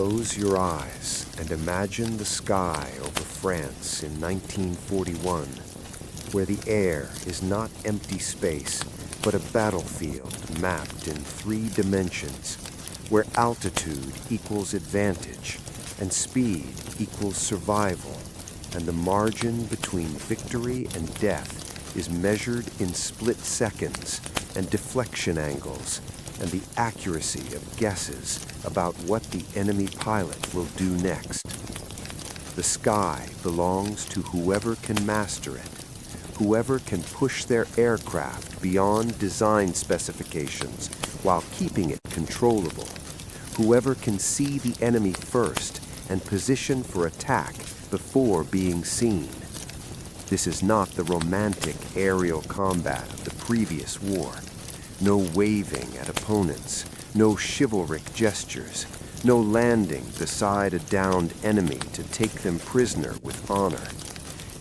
Close your eyes and imagine the sky over France in 1941, where the air is not empty space, but a battlefield mapped in 3 dimensions, where altitude equals advantage and speed equals survival, and the margin between victory and death is measured in split seconds and deflection angles, and the accuracy of guesses about what the enemy pilot will do next. The sky belongs to whoever can master it, whoever can push their aircraft beyond design specifications while keeping it controllable, whoever can see the enemy first and position for attack before being seen. This is not the romantic aerial combat of the previous war. No waving at opponents, no chivalric gestures, no landing beside a downed enemy to take them prisoner with honor.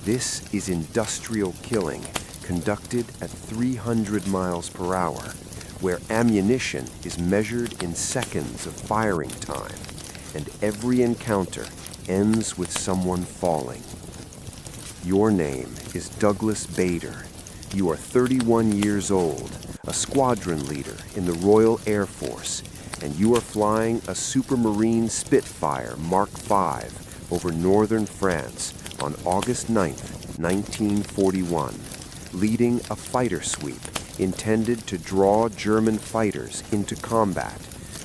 This is industrial killing conducted at 300 miles per hour, where ammunition is measured in seconds of firing time, and every encounter ends with someone falling. Your name is Douglas Bader. You are 31 years old, a squadron leader in the Royal Air Force, and you are flying a Supermarine Spitfire Mark V over northern France on August 9, 1941, leading a fighter sweep intended to draw German fighters into combat,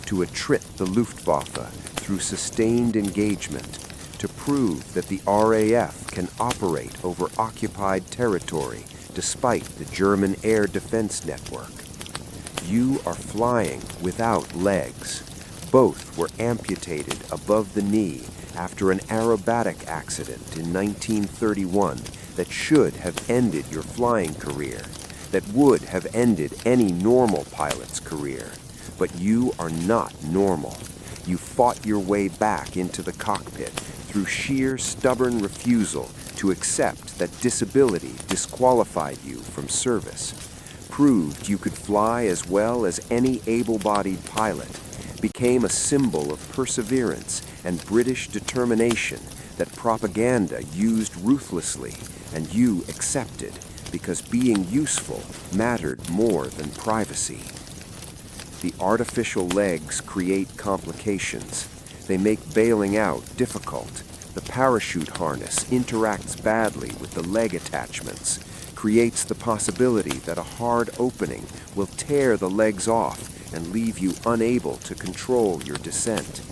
to attrit the Luftwaffe through sustained engagement, to prove that the RAF can operate over occupied territory despite the German air defense network. You are flying without legs. Both were amputated above the knee after an aerobatic accident in 1931 that should have ended your flying career, that would have ended any normal pilot's career. But you are not normal. You fought your way back into the cockpit through sheer stubborn refusal to accept that disability disqualified you from service, proved you could fly as well as any able-bodied pilot, became a symbol of perseverance and British determination that propaganda used ruthlessly, and you accepted because being useful mattered more than privacy. The artificial legs create complications. They make bailing out difficult. The parachute harness interacts badly with the leg attachments, creates the possibility that a hard opening will tear the legs off and leave you unable to control your descent.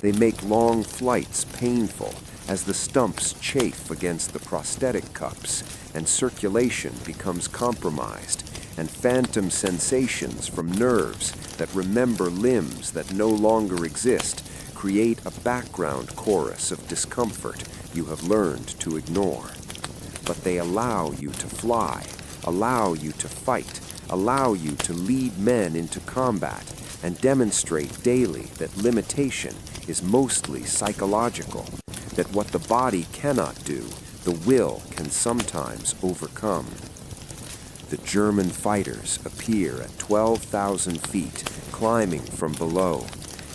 They make long flights painful as the stumps chafe against the prosthetic cups and circulation becomes compromised, and phantom sensations from nerves that remember limbs that no longer exist create a background chorus of discomfort you have learned to ignore. But they allow you to fly, allow you to fight, allow you to lead men into combat, and demonstrate daily that limitation is mostly psychological, that what the body cannot do, the will can sometimes overcome. The German fighters appear at 12,000 feet, climbing from below.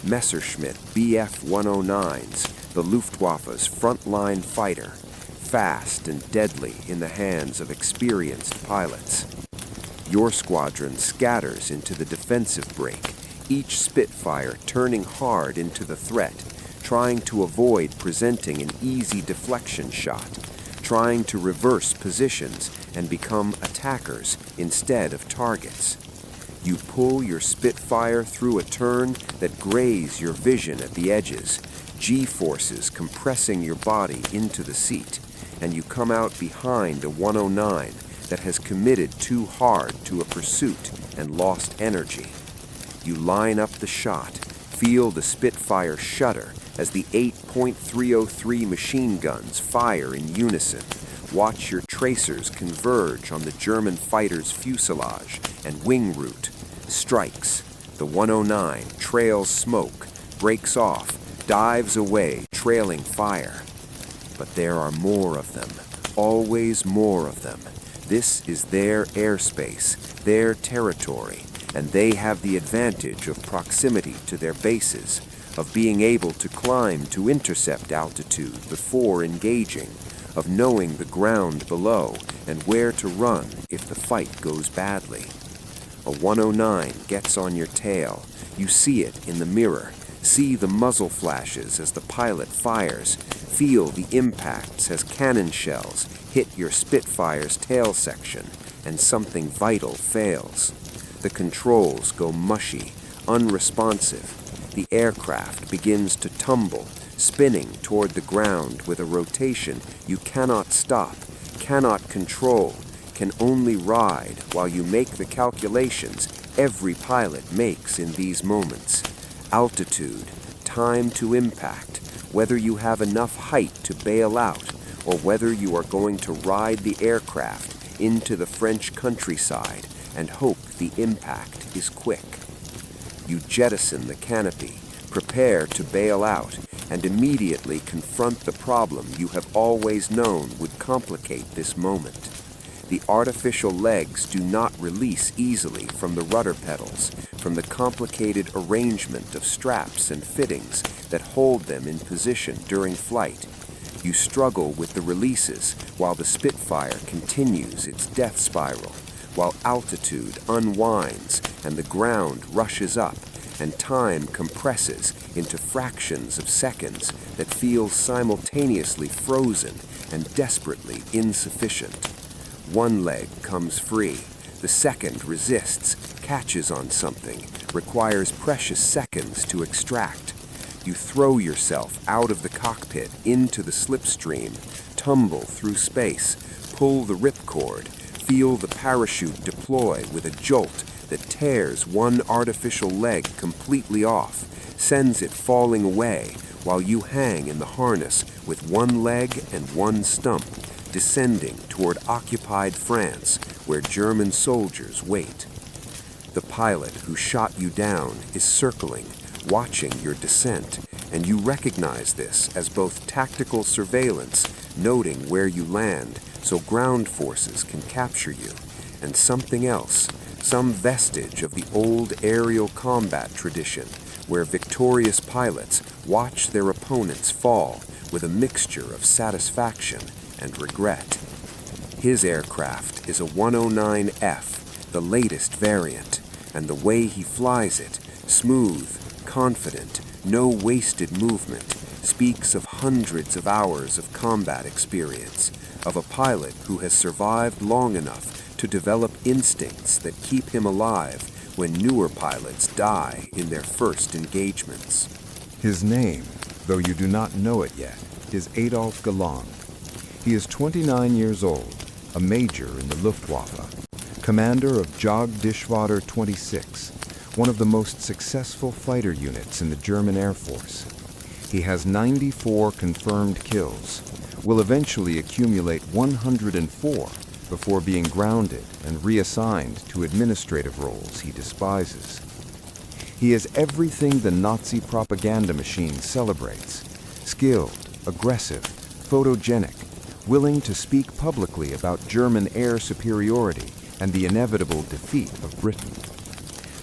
Messerschmitt Bf-109s, the Luftwaffe's frontline fighter, fast and deadly in the hands of experienced pilots. Your squadron scatters into the defensive break, each Spitfire turning hard into the threat, trying to avoid presenting an easy deflection shot, trying to reverse positions and become attackers instead of targets. You pull your Spitfire through a turn that graze your vision at the edges, G-forces compressing your body into the seat, and you come out behind a 109 that has committed too hard to a pursuit and lost energy. You line up the shot, feel the Spitfire shudder as the 8.303 machine guns fire in unison. Watch your tracers converge on the German fighter's fuselage and wing root. Strikes. The 109 trails smoke, breaks off, dives away, trailing fire. But there are more of them, always more of them. This is their airspace, their territory, and they have the advantage of proximity to their bases, of being able to climb to intercept altitude before engaging, of knowing the ground below and where to run if the fight goes badly. A 109 gets on your tail. You see it in the mirror, see the muzzle flashes as the pilot fires, feel the impacts as cannon shells hit your Spitfire's tail section, and something vital fails. The controls go mushy, unresponsive. The aircraft begins to tumble, spinning toward the ground with a rotation you cannot stop, cannot control, can only ride while you make the calculations every pilot makes in these moments. Altitude, time to impact, whether you have enough height to bail out, or whether you are going to ride the aircraft into the French countryside and hope the impact is quick. You jettison the canopy, prepare to bail out, and immediately confront the problem you have always known would complicate this moment. The artificial legs do not release easily from the rudder pedals, from the complicated arrangement of straps and fittings that hold them in position during flight. You struggle with the releases while the Spitfire continues its death spiral, while altitude unwinds and the ground rushes up, and time compresses into fractions of seconds that feel simultaneously frozen and desperately insufficient. One leg comes free, the second resists, catches on something, requires precious seconds to extract. You throw yourself out of the cockpit into the slipstream, tumble through space, pull the ripcord, feel the parachute deploy with a jolt that tears one artificial leg completely off, sends it falling away while you hang in the harness with one leg and one stump, descending toward occupied France where German soldiers wait. The pilot who shot you down is circling, watching your descent, and you recognize this as both tactical surveillance, noting where you land so ground forces can capture you, and something else, some vestige of the old aerial combat tradition where victorious pilots watch their opponents fall with a mixture of satisfaction and regret. His aircraft is a 109F, the latest variant, and the way he flies it, smooth, confident, no wasted movement, speaks of hundreds of hours of combat experience, of a pilot who has survived long enough to develop instincts that keep him alive when newer pilots die in their first engagements. His name, though you do not know it yet, is Adolf Galland. He is 29 years old, a major in the Luftwaffe, commander of Jagdgeschwader 26, one of the most successful fighter units in the German Air Force. He has 94 confirmed kills, will eventually accumulate 104 before being grounded and reassigned to administrative roles he despises. He is everything the Nazi propaganda machine celebrates: skilled, aggressive, photogenic, willing to speak publicly about German air superiority and the inevitable defeat of Britain.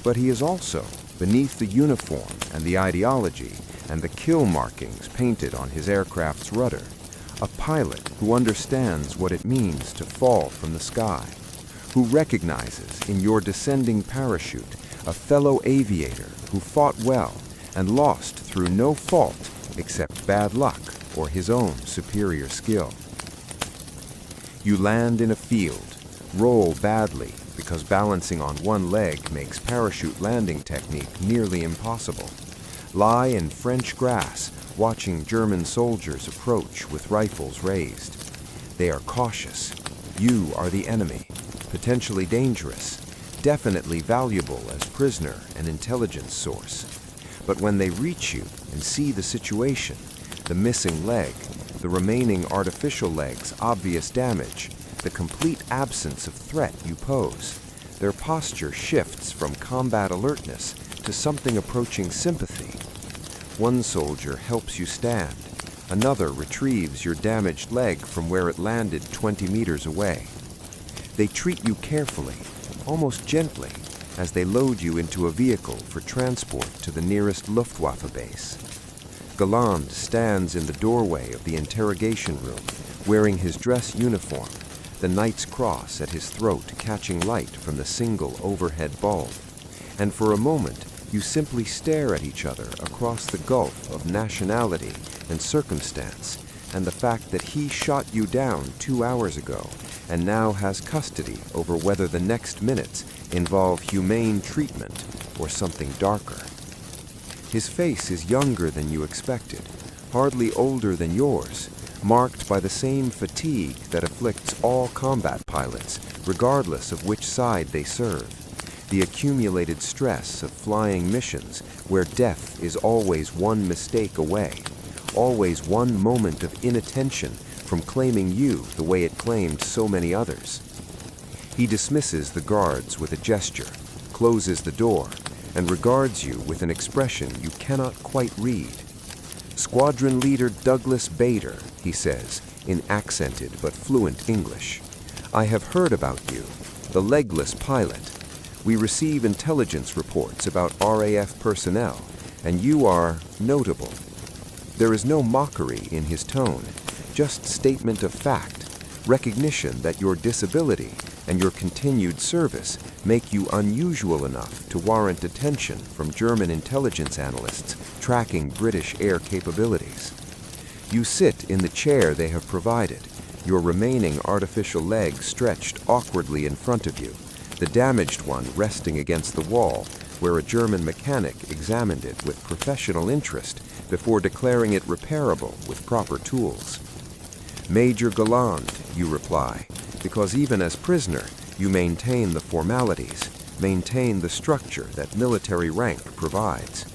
But he is also, beneath the uniform and the ideology and the kill markings painted on his aircraft's rudder, a pilot who understands what it means to fall from the sky, who recognizes in your descending parachute a fellow aviator who fought well and lost through no fault except bad luck or his own superior skill. You land in a field, roll badly because balancing on one leg makes parachute landing technique nearly impossible, lie in French grass watching German soldiers approach with rifles raised. They are cautious. You are the enemy, potentially dangerous, definitely valuable as prisoner and intelligence source. But when they reach you and see the situation, the missing leg, the remaining artificial leg's obvious damage, the complete absence of threat you pose, their posture shifts from combat alertness to something approaching sympathy. One soldier helps you stand. Another retrieves your damaged leg from where it landed 20 meters away. They treat you carefully, almost gently, as they load you into a vehicle for transport to the nearest Luftwaffe base. Galland stands in the doorway of the interrogation room, wearing his dress uniform, the Knight's Cross at his throat catching light from the single overhead bulb. And for a moment, you simply stare at each other across the gulf of nationality and circumstance, and the fact that he shot you down 2 hours ago and now has custody over whether the next minutes involve humane treatment or something darker. His face is younger than you expected, hardly older than yours, marked by the same fatigue that afflicts all combat pilots, regardless of which side they serve. The accumulated stress of flying missions where death is always one mistake away, always one moment of inattention from claiming you the way it claimed so many others. He dismisses the guards with a gesture, closes the door, and regards you with an expression you cannot quite read. "Squadron Leader Douglas Bader," he says, in accented but fluent English. "I have heard about you, the legless pilot. We receive intelligence reports about RAF personnel, and you are notable." There is no mockery in his tone, just statement of fact, recognition that your disability and your continued service make you unusual enough to warrant attention from German intelligence analysts tracking British air capabilities. You sit in the chair they have provided, your remaining artificial leg stretched awkwardly in front of you, the damaged one resting against the wall, where a German mechanic examined it with professional interest before declaring it repairable with proper tools. "Major Galland," you reply, because even as prisoner, you maintain the formalities, maintain the structure that military rank provides.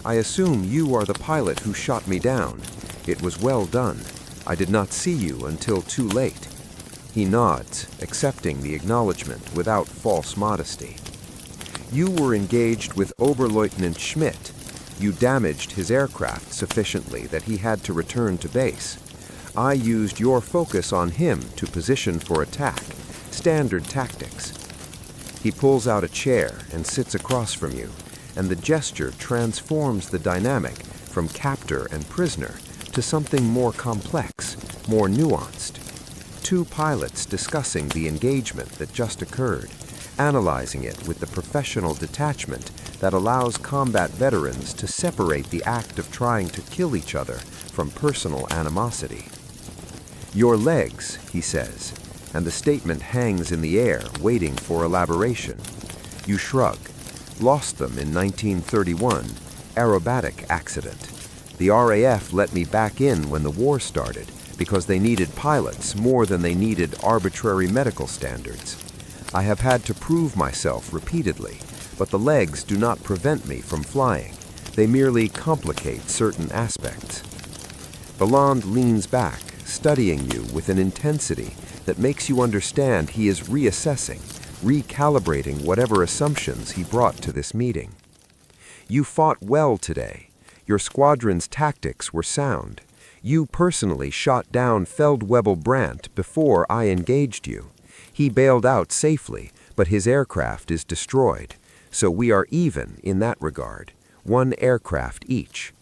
"I assume you are the pilot who shot me down. It was well done. I did not see you until too late." He nods, accepting the acknowledgement without false modesty. "You were engaged with Oberleutnant Schmidt. You damaged his aircraft sufficiently that he had to return to base. I used your focus on him to position for attack, standard tactics." He pulls out a chair and sits across from you, and the gesture transforms the dynamic from captor and prisoner to something more complex, more nuanced. Two pilots discussing the engagement that just occurred, analyzing it with the professional detachment that allows combat veterans to separate the act of trying to kill each other from personal animosity. "Your legs," he says, and the statement hangs in the air, waiting for elaboration. You shrug. "Lost them in 1931, aerobatic accident. The RAF let me back in when the war started because they needed pilots more than they needed arbitrary medical standards. I have had to prove myself repeatedly, but the legs do not prevent me from flying. They merely complicate certain aspects." Galland leans back, studying you with an intensity that makes you understand he is reassessing, recalibrating whatever assumptions he brought to this meeting. "You fought well today. Your squadron's tactics were sound. You personally shot down Feldwebel Brandt before I engaged you. He bailed out safely, but his aircraft is destroyed. So we are even in that regard, one aircraft each."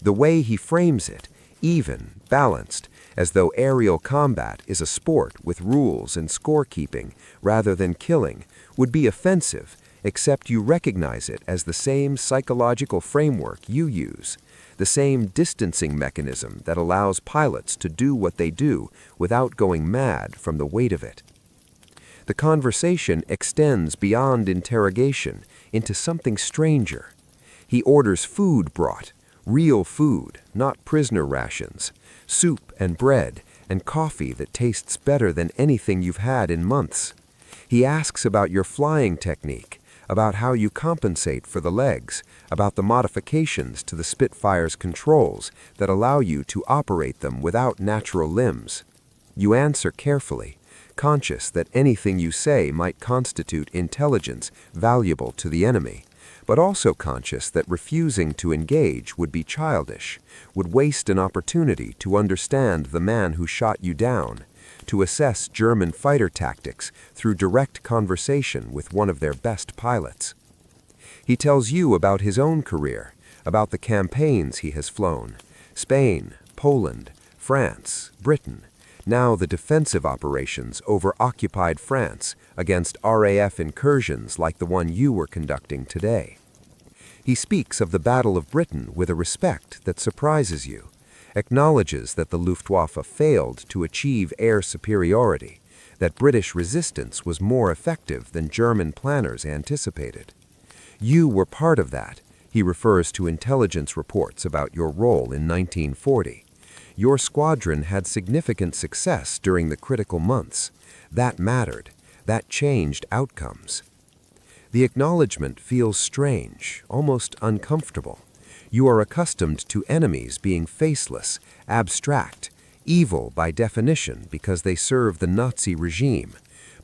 The way he frames it, even, balanced, as though aerial combat is a sport with rules and scorekeeping rather than killing, would be offensive, except you recognize it as the same psychological framework you use, the same distancing mechanism that allows pilots to do what they do without going mad from the weight of it. The conversation extends beyond interrogation into something stranger. He orders food brought, real food, not prisoner rations, soup and bread, and coffee that tastes better than anything you've had in months. He asks about your flying technique, about how you compensate for the legs, about the modifications to the Spitfire's controls that allow you to operate them without natural limbs. You answer carefully, conscious that anything you say might constitute intelligence valuable to the enemy, but also conscious that refusing to engage would be childish, would waste an opportunity to understand the man who shot you down, to assess German fighter tactics through direct conversation with one of their best pilots. He tells you about his own career, about the campaigns he has flown: Spain, Poland, France, Britain, now the defensive operations over occupied France against RAF incursions like the one you were conducting today. He speaks of the Battle of Britain with a respect that surprises you, acknowledges that the Luftwaffe failed to achieve air superiority, that British resistance was more effective than German planners anticipated. You were part of that. He refers to intelligence reports about your role in 1940. Your squadron had significant success during the critical months. That mattered. That changed outcomes. The acknowledgement feels strange, almost uncomfortable. You are accustomed to enemies being faceless, abstract, evil by definition because they serve the Nazi regime.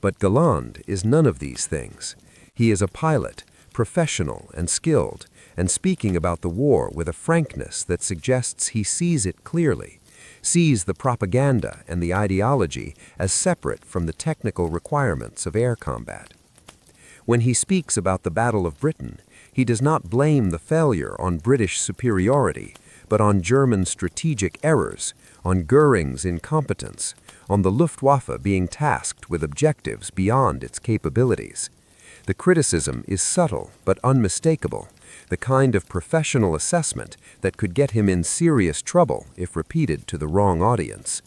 But Galland is none of these things. He is a pilot, professional and skilled, and speaking about the war with a frankness that suggests he sees it clearly, sees the propaganda and the ideology as separate from the technical requirements of air combat. When he speaks about the Battle of Britain, he does not blame the failure on British superiority, but on German strategic errors, on Göring's incompetence, on the Luftwaffe being tasked with objectives beyond its capabilities. The criticism is subtle but unmistakable, the kind of professional assessment that could get him in serious trouble if repeated to the wrong audience.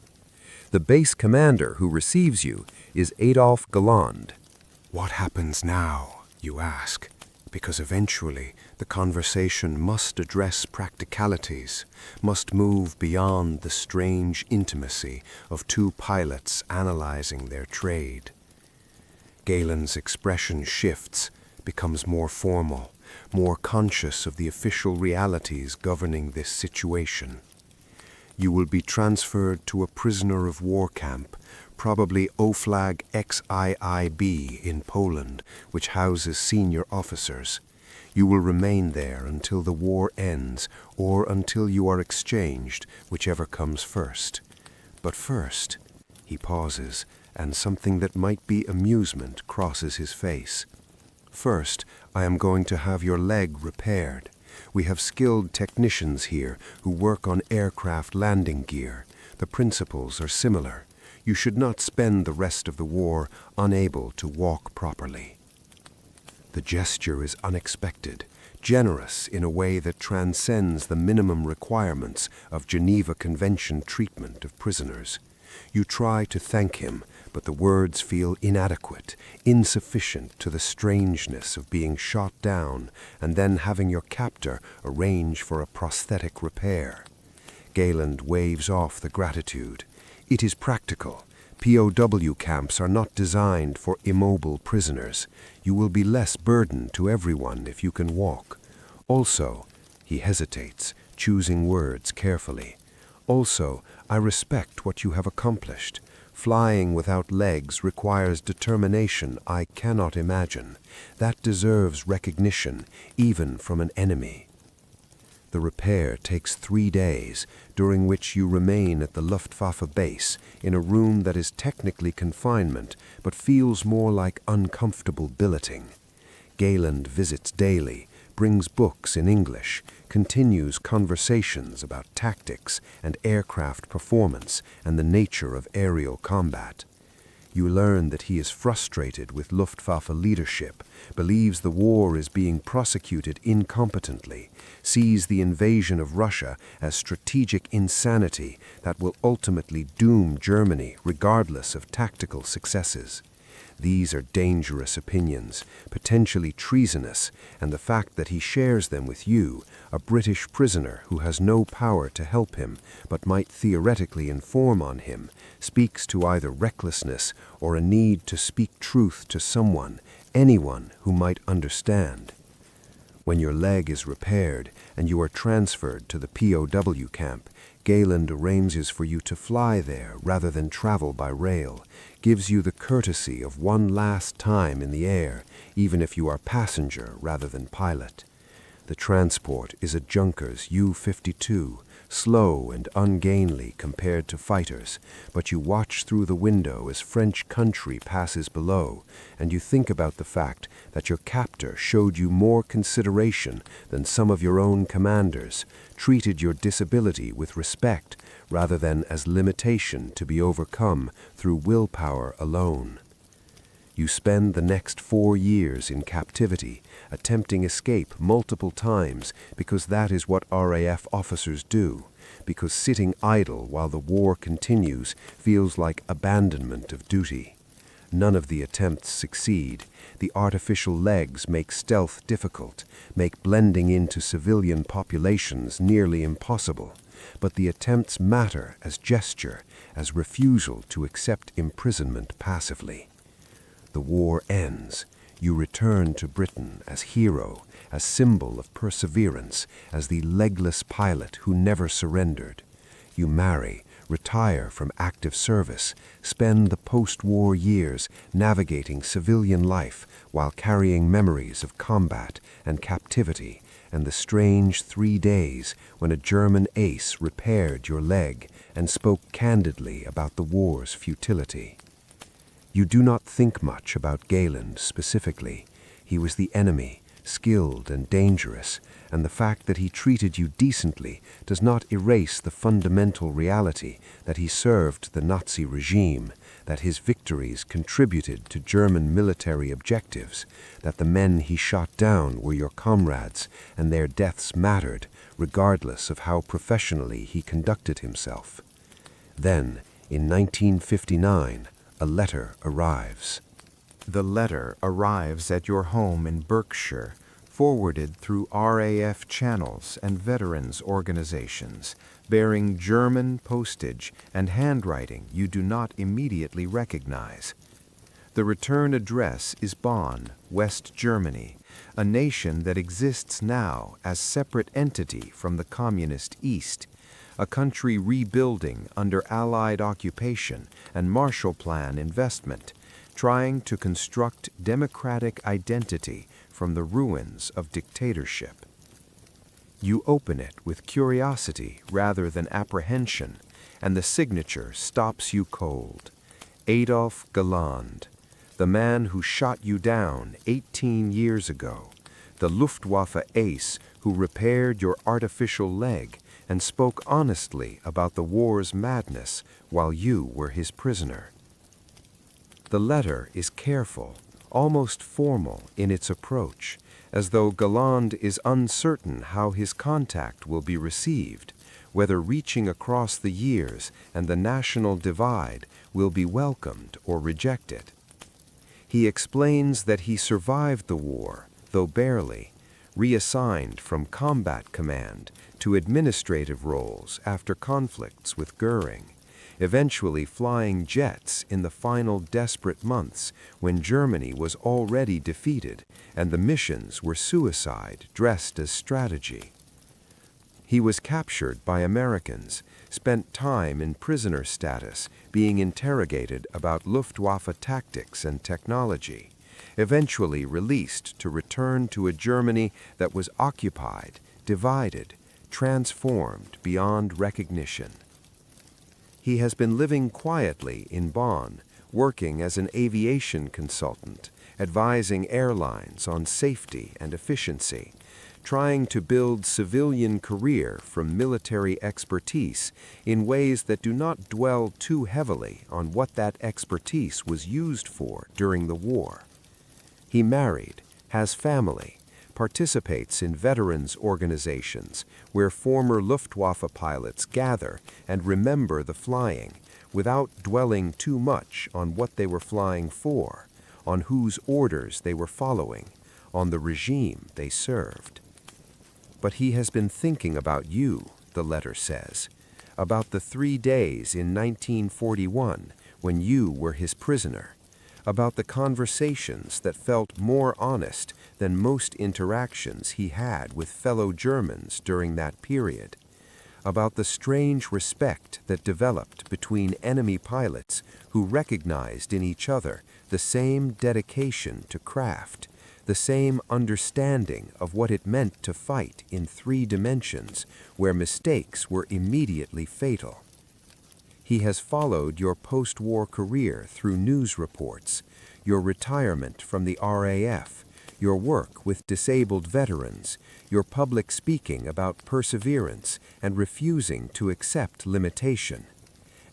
The base commander who receives you is Adolf Galland. What happens now, you ask? Because eventually the conversation must address practicalities, must move beyond the strange intimacy of two pilots analyzing their trade. Galen's expression shifts, becomes more formal, more conscious of the official realities governing this situation. You will be transferred to a prisoner of war camp, probably Oflag XIIB in Poland, which houses senior officers. You will remain there until the war ends or until you are exchanged, whichever comes first. But first, he pauses, and something that might be amusement crosses his face. First, I am going to have your leg repaired. We have skilled technicians here who work on aircraft landing gear. The principles are similar. You should not spend the rest of the war unable to walk properly. The gesture is unexpected, generous in a way that transcends the minimum requirements of Geneva Convention treatment of prisoners. You try to thank him, but the words feel inadequate, insufficient to the strangeness of being shot down and then having your captor arrange for a prosthetic repair. Galand waves off the gratitude. It is practical. POW camps are not designed for immobile prisoners. You will be less burden to everyone if you can walk. Also, he hesitates, choosing words carefully. Also, I respect what you have accomplished. Flying without legs requires determination I cannot imagine. That deserves recognition, even from an enemy. The repair takes 3 days, during which you remain at the Luftwaffe base in a room that is technically confinement, but feels more like uncomfortable billeting. Galand visits daily, brings books in English, continues conversations about tactics and aircraft performance and the nature of aerial combat. You learn that he is frustrated with Luftwaffe leadership, believes the war is being prosecuted incompetently, sees the invasion of Russia as strategic insanity that will ultimately doom Germany regardless of tactical successes. These are dangerous opinions, potentially treasonous, and the fact that he shares them with you, a British prisoner who has no power to help him but might theoretically inform on him, speaks to either recklessness or a need to speak truth to someone, anyone who might understand. When your leg is repaired and you are transferred to the POW camp, Galand arranges for you to fly there rather than travel by rail, gives you the courtesy of one last time in the air, even if you are passenger rather than pilot. The transport is a Junkers U-52, slow and ungainly compared to fighters, but you watch through the window as French country passes below, and you think about the fact that your captor showed you more consideration than some of your own commanders, treated your disability with respect rather than as limitation to be overcome through willpower alone. You spend the next 4 years in captivity, attempting escape multiple times because that is what RAF officers do, because sitting idle while the war continues feels like abandonment of duty. None of the attempts succeed. The artificial legs make stealth difficult, make blending into civilian populations nearly impossible. But the attempts matter as gesture, as refusal to accept imprisonment passively. The war ends. You return to Britain as hero, as symbol of perseverance, as the legless pilot who never surrendered. You marry, retire from active service, spend the post-war years navigating civilian life while carrying memories of combat and captivity and the strange 3 days when a German ace repaired your leg and spoke candidly about the war's futility. You do not think much about Galen specifically. He was the enemy, skilled and dangerous, and the fact that he treated you decently does not erase the fundamental reality that he served the Nazi regime, that his victories contributed to German military objectives, that the men he shot down were your comrades, and their deaths mattered, regardless of how professionally he conducted himself. Then, in 1959, a letter arrives. The letter arrives at your home in Berkshire, forwarded through RAF channels and veterans organizations, bearing German postage and handwriting you do not immediately recognize. The return address is Bonn, West Germany, a nation that exists now as separate entity from the communist East, a country rebuilding under Allied occupation and Marshall Plan investment, trying to construct democratic identity from the ruins of dictatorship. You open it with curiosity rather than apprehension, and the signature stops you cold. Adolf Galland, the man who shot you down 18 years ago, the Luftwaffe ace who repaired your artificial leg and spoke honestly about the war's madness while you were his prisoner. The letter is careful, almost formal in its approach, as though Galland is uncertain how his contact will be received, whether reaching across the years and the national divide will be welcomed or rejected. He explains that he survived the war, though barely, reassigned from combat command to administrative roles after conflicts with Goering, eventually flying jets in the final desperate months when Germany was already defeated and the missions were suicide dressed as strategy. He was captured by Americans, spent time in prisoner status, being interrogated about Luftwaffe tactics and technology, eventually released to return to a Germany that was occupied, divided, transformed beyond recognition. He has been living quietly in Bonn, working as an aviation consultant, advising airlines on safety and efficiency, trying to build civilian career from military expertise in ways that do not dwell too heavily on what that expertise was used for during the war. He married, has family, participates in veterans organizations where former Luftwaffe pilots gather and remember the flying without dwelling too much on what they were flying for, on whose orders they were following, on the regime they served. But he has been thinking about you, the letter says, about the 3 days in 1941 when you were his prisoner, about the conversations that felt more honest than most interactions he had with fellow Germans during that period, about the strange respect that developed between enemy pilots who recognized in each other the same dedication to craft, the same understanding of what it meant to fight in 3 dimensions where mistakes were immediately fatal. He has followed your post-war career through news reports, your retirement from the RAF, your work with disabled veterans, your public speaking about perseverance and refusing to accept limitation.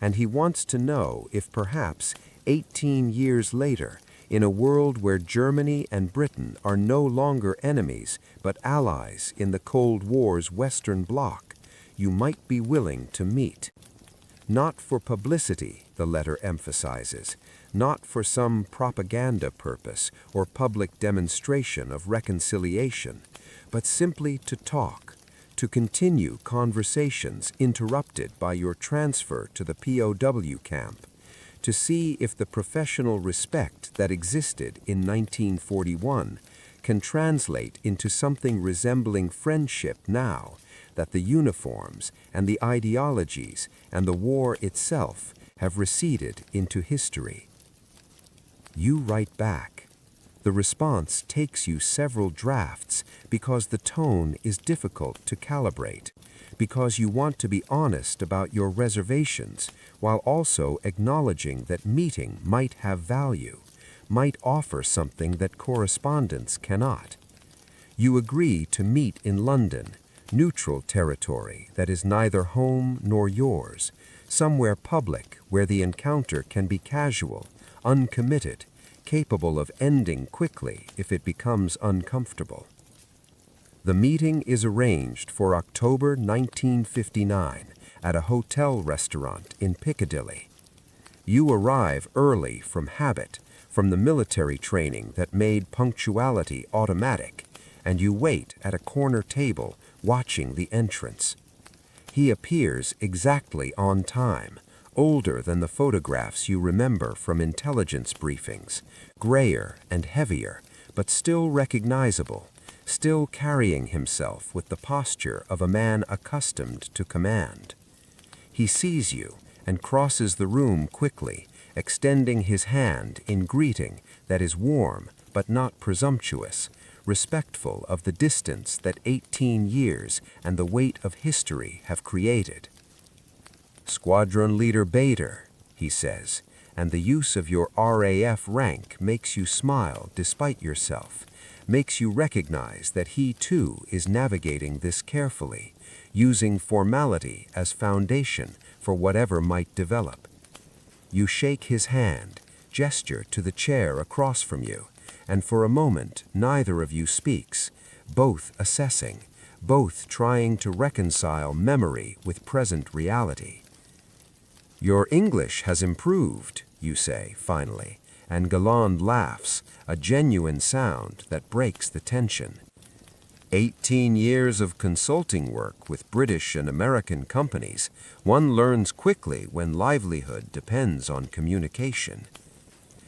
And he wants to know if perhaps 18 years later, in a world where Germany and Britain are no longer enemies but allies in the Cold War's Western Bloc, you might be willing to meet. Not for publicity, the letter emphasizes, not for some propaganda purpose or public demonstration of reconciliation, but simply to talk, to continue conversations interrupted by your transfer to the POW camp, to see if the professional respect that existed in 1941 can translate into something resembling friendship now that the uniforms and the ideologies and the war itself have receded into history. You write back. The response takes you several drafts because the tone is difficult to calibrate, because you want to be honest about your reservations while also acknowledging that meeting might have value, might offer something that correspondence cannot. You agree to meet in London, neutral territory that is neither home nor yours, somewhere public where the encounter can be casual, uncommitted, capable of ending quickly if it becomes uncomfortable. The meeting is arranged for October 1959 at a hotel restaurant in Piccadilly. You arrive early from habit, from the military training that made punctuality automatic, and you wait at a corner table watching the entrance. He appears exactly on time, older than the photographs you remember from intelligence briefings, grayer and heavier, but still recognizable, still carrying himself with the posture of a man accustomed to command. He sees you and crosses the room quickly, extending his hand in greeting that is warm but not presumptuous, respectful of the distance that 18 years and the weight of history have created. "Squadron Leader Bader," he says, and the use of your RAF rank makes you smile despite yourself, makes you recognize that he too is navigating this carefully, using formality as foundation for whatever might develop. You shake his hand, gesture to the chair across from you, and for a moment neither of you speaks, both assessing, both trying to reconcile memory with present reality. "Your English has improved," you say, finally, and Galland laughs, a genuine sound that breaks the tension. 18 years of consulting work with British and American companies, one learns quickly when livelihood depends on communication.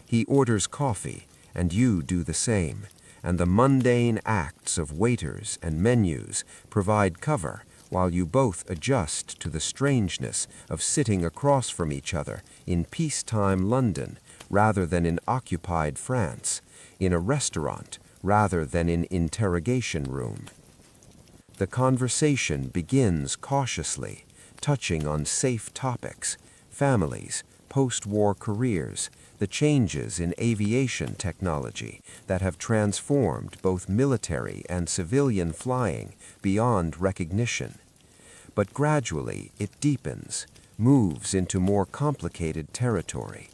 He orders coffee, and you do the same, and the mundane acts of waiters and menus provide cover while you both adjust to the strangeness of sitting across from each other in peacetime London rather than in occupied France, in a restaurant rather than in interrogation room. The conversation begins cautiously, touching on safe topics, families, post-war careers, the changes in aviation technology that have transformed both military and civilian flying beyond recognition. But gradually it deepens, moves into more complicated territory.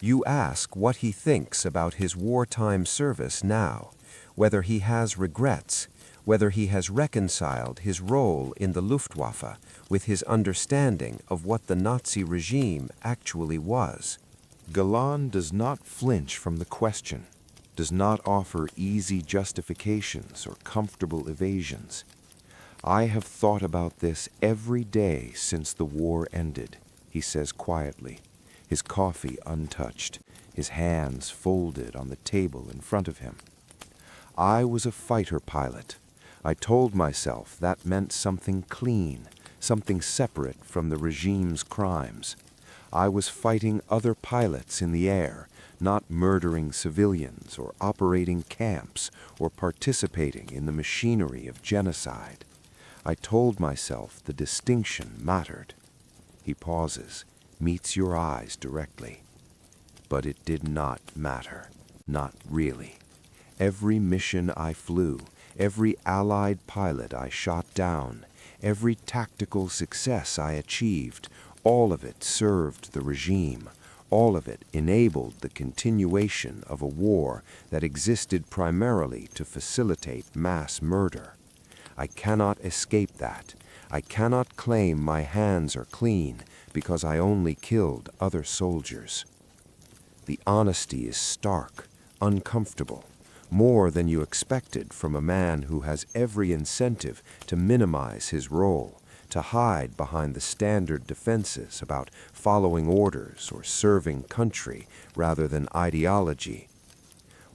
You ask what he thinks about his wartime service now, whether he has regrets, whether he has reconciled his role in the Luftwaffe with his understanding of what the Nazi regime actually was. Galland does not flinch from the question, does not offer easy justifications or comfortable evasions. "I have thought about this every day since the war ended," he says quietly, his coffee untouched, his hands folded on the table in front of him. "I was a fighter pilot. I told myself that meant something clean, something separate from the regime's crimes. I was fighting other pilots in the air, not murdering civilians or operating camps or participating in the machinery of genocide. I told myself the distinction mattered. He pauses, meets your eyes directly. But it did not matter. Not really. Every mission I flew, every Allied pilot I shot down, every tactical success I achieved, all of it served the regime. All of it enabled the continuation of a war that existed primarily to facilitate mass murder. I cannot escape that. I cannot claim my hands are clean because I only killed other soldiers. The honesty is stark, uncomfortable, more than you expected from a man who has every incentive to minimize his role, to hide behind the standard defenses about following orders or serving country rather than ideology.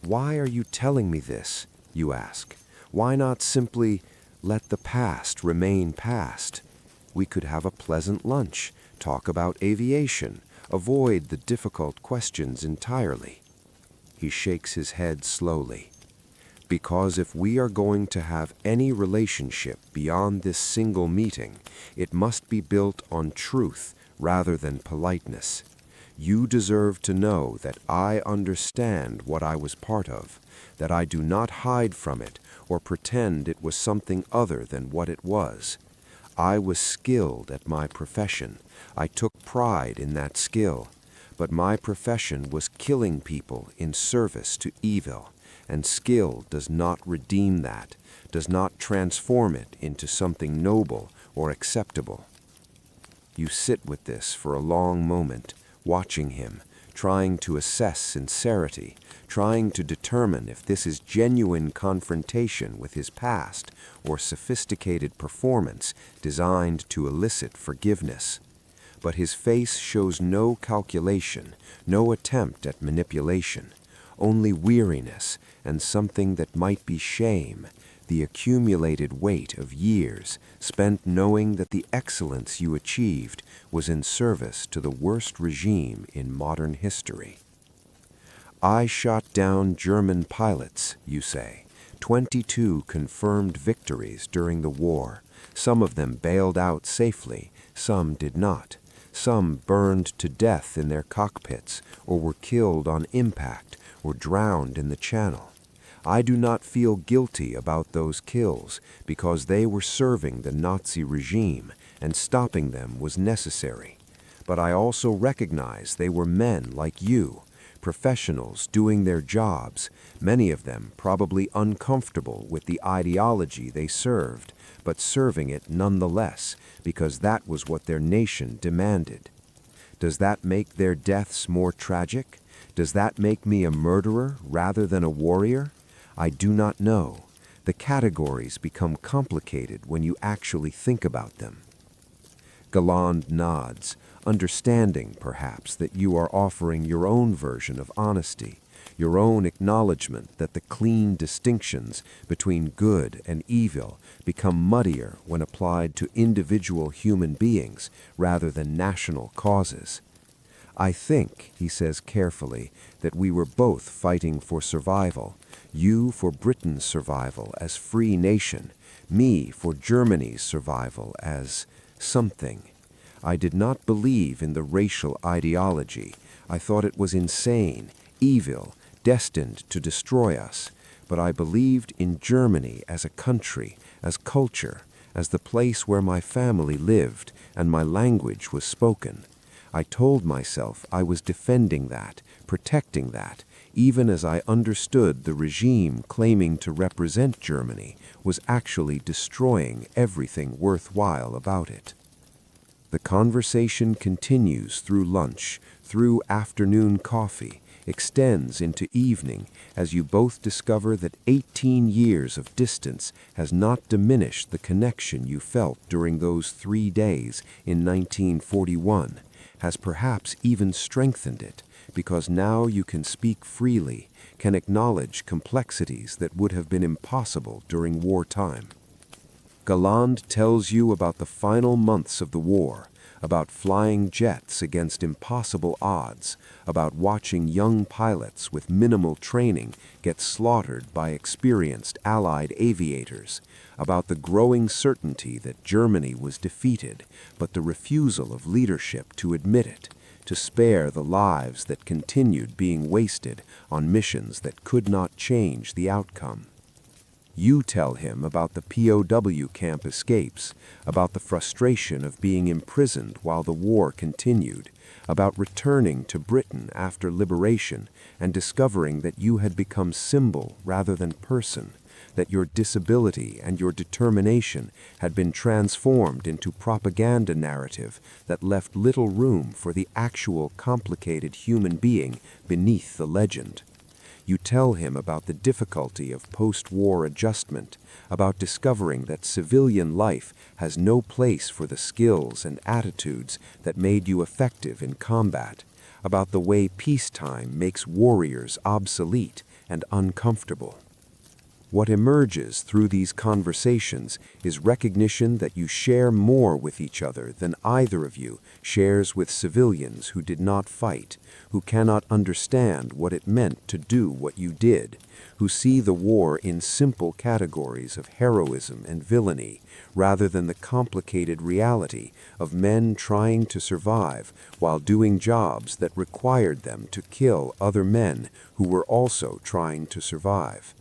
Why are you telling me this, you ask? Why not simply let the past remain past? We could have a pleasant lunch, talk about aviation, avoid the difficult questions entirely. He shakes his head slowly. Because if we are going to have any relationship beyond this single meeting, it must be built on truth rather than politeness. You deserve to know that I understand what I was part of, that I do not hide from it or pretend it was something other than what it was. I was skilled at my profession. I took pride in that skill. But my profession was killing people in service to evil, and skill does not redeem that, does not transform it into something noble or acceptable. You sit with this for a long moment, watching him, trying to assess sincerity, trying to determine if this is genuine confrontation with his past or sophisticated performance designed to elicit forgiveness. But his face shows no calculation, no attempt at manipulation, only weariness and something that might be shame, the accumulated weight of years spent knowing that the excellence you achieved was in service to the worst regime in modern history. I shot down German pilots, you say, 22 confirmed victories during the war. Some of them bailed out safely, some did not. Some burned to death in their cockpits, or were killed on impact, or drowned in the channel. I do not feel guilty about those kills, because they were serving the Nazi regime, and stopping them was necessary. But I also recognize they were men like you, professionals doing their jobs, many of them probably uncomfortable with the ideology they served, but serving it nonetheless, because that was what their nation demanded. Does that make their deaths more tragic? Does that make me a murderer rather than a warrior? I do not know. The categories become complicated when you actually think about them. Galland nods, understanding, perhaps, that you are offering your own version of honesty, your own acknowledgement that the clean distinctions between good and evil become muddier when applied to individual human beings rather than national causes. I think, he says carefully, that we were both fighting for survival, you for Britain's survival as free nation, me for Germany's survival as something. I did not believe in the racial ideology. I thought it was insane, evil, destined to destroy us. But I believed in Germany as a country, as culture, as the place where my family lived and my language was spoken. I told myself I was defending that, protecting that, even as I understood the regime claiming to represent Germany was actually destroying everything worthwhile about it. The conversation continues through lunch, through afternoon coffee, extends into evening as you both discover that 18 years of distance has not diminished the connection you felt during those 3 days in 1941, has perhaps even strengthened it, because now you can speak freely, can acknowledge complexities that would have been impossible during wartime. Galland tells you about the final months of the war, about flying jets against impossible odds, about watching young pilots with minimal training get slaughtered by experienced Allied aviators, about the growing certainty that Germany was defeated, but the refusal of leadership to admit it, to spare the lives that continued being wasted on missions that could not change the outcome. You tell him about the POW camp escapes, about the frustration of being imprisoned while the war continued, about returning to Britain after liberation and discovering that you had become symbol rather than person, that your disability and your determination had been transformed into propaganda narrative that left little room for the actual complicated human being beneath the legend. You tell him about the difficulty of post-war adjustment, about discovering that civilian life has no place for the skills and attitudes that made you effective in combat, about the way peacetime makes warriors obsolete and uncomfortable. What emerges through these conversations is recognition that you share more with each other than either of you shares with civilians who did not fight, who cannot understand what it meant to do what you did, who see the war in simple categories of heroism and villainy, rather than the complicated reality of men trying to survive while doing jobs that required them to kill other men who were also trying to survive.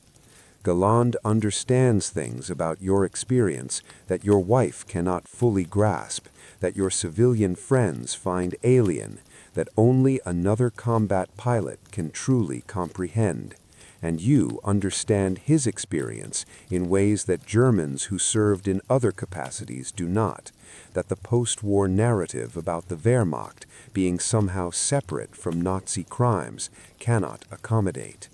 Galland understands things about your experience that your wife cannot fully grasp, that your civilian friends find alien, that only another combat pilot can truly comprehend. And you understand his experience in ways that Germans who served in other capacities do not, that the post-war narrative about the Wehrmacht being somehow separate from Nazi crimes cannot accommodate.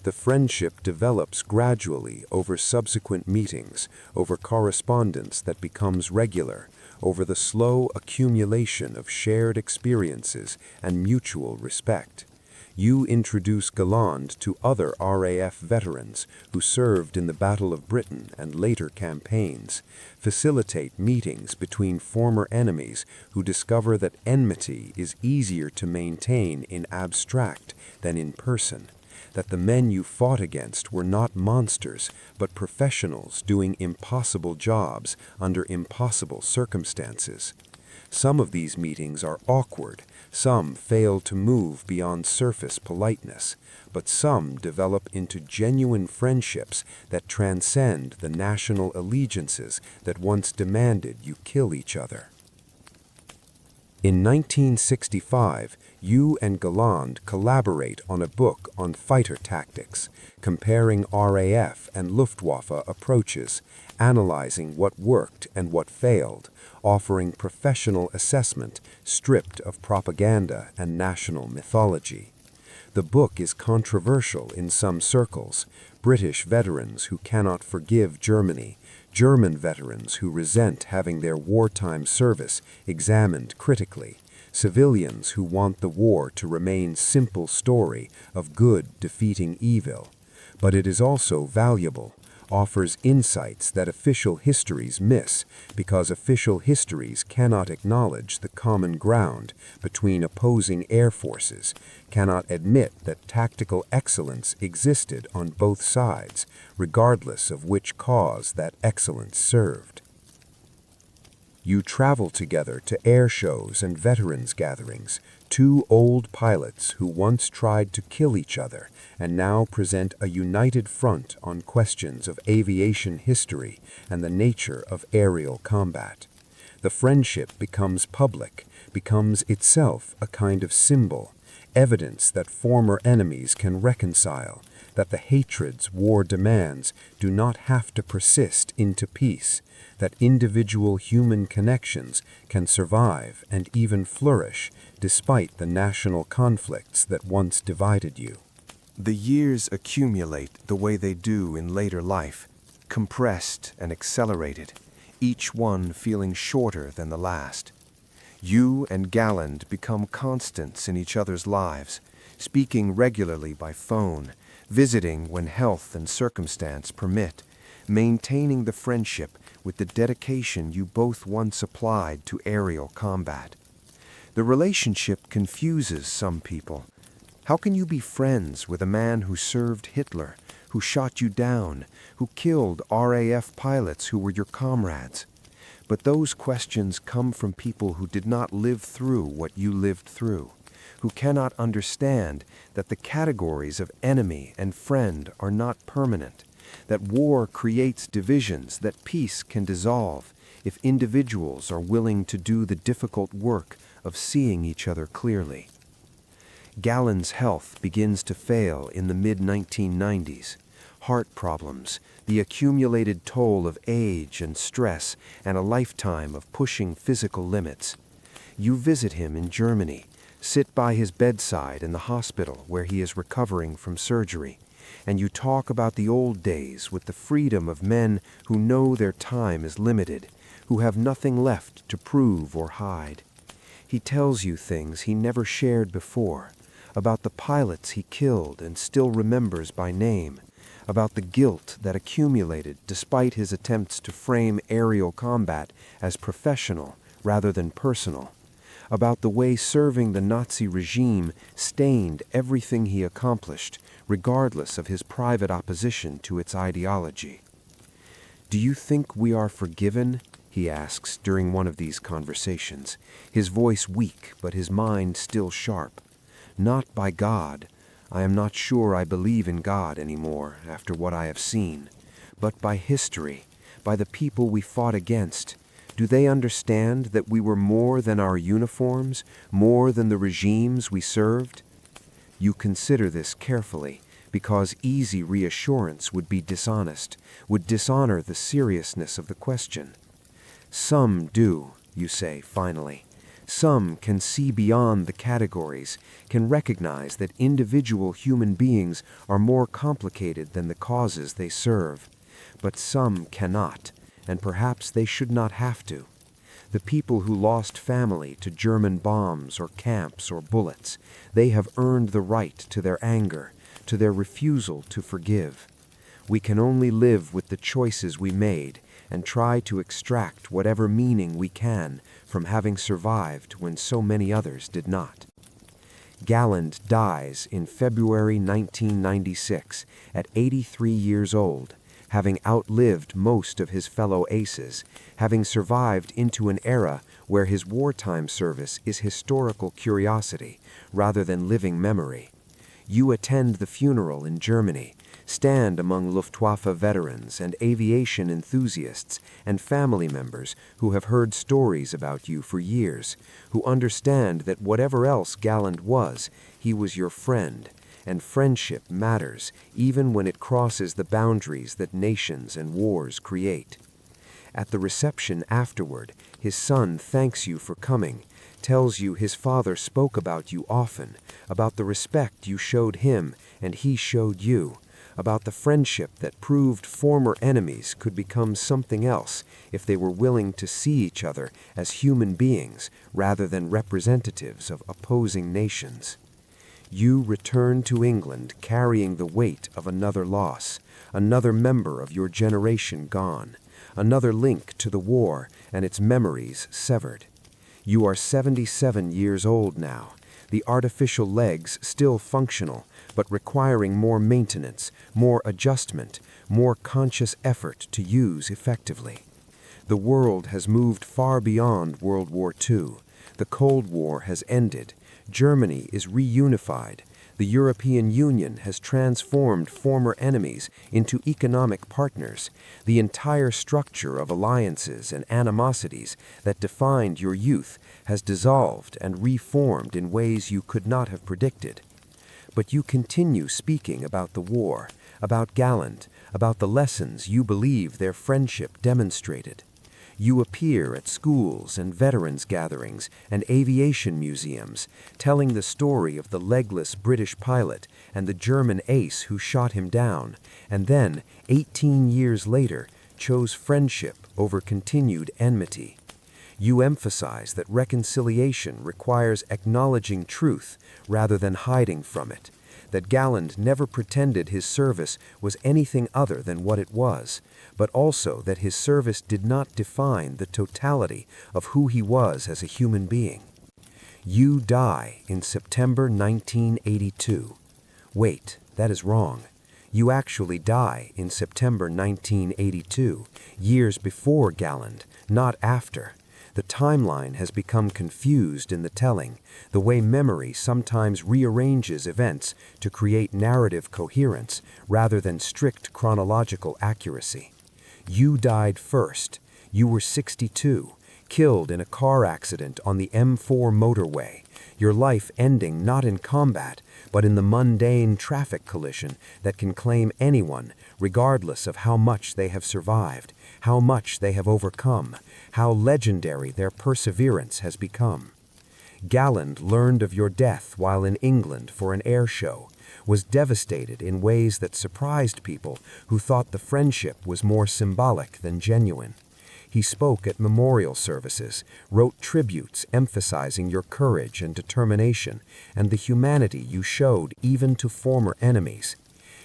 The friendship develops gradually over subsequent meetings, over correspondence that becomes regular, over the slow accumulation of shared experiences and mutual respect. You introduce Galland to other RAF veterans who served in the Battle of Britain and later campaigns, facilitate meetings between former enemies who discover that enmity is easier to maintain in abstract than in person, that the men you fought against were not monsters, but professionals doing impossible jobs under impossible circumstances. Some of these meetings are awkward, some fail to move beyond surface politeness, but some develop into genuine friendships that transcend the national allegiances that once demanded you kill each other. In 1965, you and Galland collaborate on a book on fighter tactics, comparing RAF and Luftwaffe approaches, analyzing what worked and what failed, offering professional assessment stripped of propaganda and national mythology. The book is controversial in some circles: British veterans who cannot forgive Germany, German veterans who resent having their wartime service examined critically, civilians who want the war to remain simple story of good defeating evil. But it is also valuable, offers insights that official histories miss because official histories cannot acknowledge the common ground between opposing air forces, cannot admit that tactical excellence existed on both sides, regardless of which cause that excellence served. You travel together to air shows and veterans gatherings, two old pilots who once tried to kill each other and now present a united front on questions of aviation history and the nature of aerial combat. The friendship becomes public, becomes itself a kind of symbol, evidence that former enemies can reconcile, that the hatreds war demands do not have to persist into peace, that individual human connections can survive and even flourish despite the national conflicts that once divided you. The years accumulate the way they do in later life, compressed and accelerated, each one feeling shorter than the last. You and Galland become constants in each other's lives, speaking regularly by phone, visiting when health and circumstance permit, maintaining the friendship with the dedication you both once applied to aerial combat. The relationship confuses some people. How can you be friends with a man who served Hitler, who shot you down, who killed RAF pilots who were your comrades? But those questions come from people who did not live through what you lived through, who cannot understand that the categories of enemy and friend are not permanent, that war creates divisions that peace can dissolve if individuals are willing to do the difficult work of seeing each other clearly. Gallen's health begins to fail in the mid-1990s. Heart problems, the accumulated toll of age and stress, and a lifetime of pushing physical limits. You visit him in Germany, sit by his bedside in the hospital where he is recovering from surgery, and you talk about the old days with the freedom of men who know their time is limited, who have nothing left to prove or hide. He tells you things he never shared before, about the pilots he killed and still remembers by name, about the guilt that accumulated despite his attempts to frame aerial combat as professional rather than personal, about the way serving the Nazi regime stained everything he accomplished, regardless of his private opposition to its ideology. "Do you think we are forgiven?" he asks during one of these conversations, his voice weak but his mind still sharp. "Not by God. I am not sure I believe in God anymore after what I have seen. But by history, by the people we fought against. Do they understand that we were more than our uniforms, more than the regimes we served?" You consider this carefully, because easy reassurance would be dishonest, would dishonor the seriousness of the question. "Some do," you say finally. "Some can see beyond the categories, can recognize that individual human beings are more complicated than the causes they serve. But some cannot, and perhaps they should not have to. The people who lost family to German bombs or camps or bullets, they have earned the right to their anger, to their refusal to forgive. We can only live with the choices we made and try to extract whatever meaning we can from having survived when so many others did not." Galland dies in February 1996 at 83 years old, having outlived most of his fellow aces, having survived into an era where his wartime service is historical curiosity rather than living memory. You attend the funeral in Germany, stand among Luftwaffe veterans and aviation enthusiasts and family members who have heard stories about you for years, who understand that whatever else Galland was, he was your friend, and friendship matters even when it crosses the boundaries that nations and wars create. At the reception afterward, his son thanks you for coming, tells you his father spoke about you often, about the respect you showed him and he showed you, about the friendship that proved former enemies could become something else if they were willing to see each other as human beings rather than representatives of opposing nations. You return to England carrying the weight of another loss, another member of your generation gone, another link to the war and its memories severed. You are 77 years old now, the artificial legs still functional, but requiring more maintenance, more adjustment, more conscious effort to use effectively. The world has moved far beyond World War II. The Cold War has ended. Germany is reunified. The European Union has transformed former enemies into economic partners. The entire structure of alliances and animosities that defined your youth has dissolved and reformed in ways you could not have predicted. But you continue speaking about the war, about Galland, about the lessons you believe their friendship demonstrated. You appear at schools and veterans gatherings and aviation museums, telling the story of the legless British pilot and the German ace who shot him down, and then, 18 years later, chose friendship over continued enmity. You emphasize that reconciliation requires acknowledging truth rather than hiding from it, that Galland never pretended his service was anything other than what it was, but also that his service did not define the totality of who he was as a human being. You die in September 1982. Wait, that is wrong. You actually die in September 1982, years before Galland, not after. The timeline has become confused in the telling, the way memory sometimes rearranges events to create narrative coherence rather than strict chronological accuracy. You died first. You were 62, killed in a car accident on the M4 motorway, your life ending not in combat, but in the mundane traffic collision that can claim anyone, regardless of how much they have survived, how much they have overcome, how legendary their perseverance has become. Galland learned of your death while in England for an air show, was devastated in ways that surprised people who thought the friendship was more symbolic than genuine. He spoke at memorial services, wrote tributes emphasizing your courage and determination and the humanity you showed even to former enemies.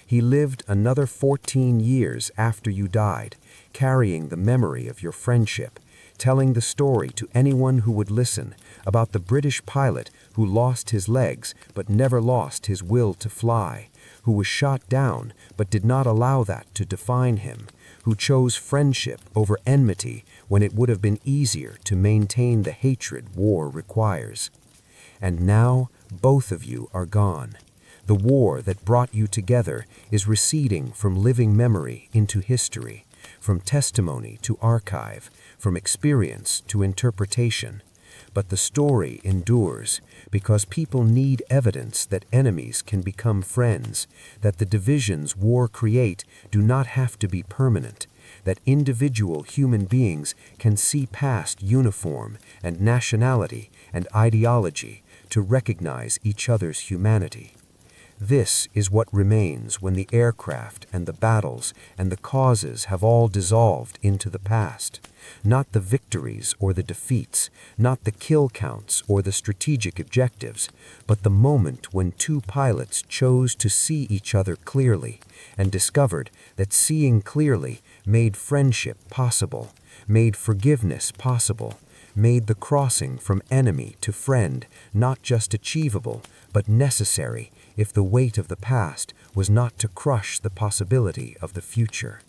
He lived another 14 years after you died, carrying the memory of your friendship, telling the story to anyone who would listen about the British pilot who lost his legs but never lost his will to fly, who was shot down but did not allow that to define him, who chose friendship over enmity when it would have been easier to maintain the hatred war requires. And now both of you are gone. The war that brought you together is receding from living memory into history, from testimony to archive, from experience to interpretation. But the story endures because people need evidence that enemies can become friends, that the divisions war create do not have to be permanent, that individual human beings can see past uniform and nationality and ideology to recognize each other's humanity. This is what remains when the aircraft and the battles and the causes have all dissolved into the past. Not the victories or the defeats, not the kill counts or the strategic objectives, but the moment when two pilots chose to see each other clearly and discovered that seeing clearly made friendship possible, made forgiveness possible, made the crossing from enemy to friend not just achievable, but necessary if the weight of the past was not to crush the possibility of the future.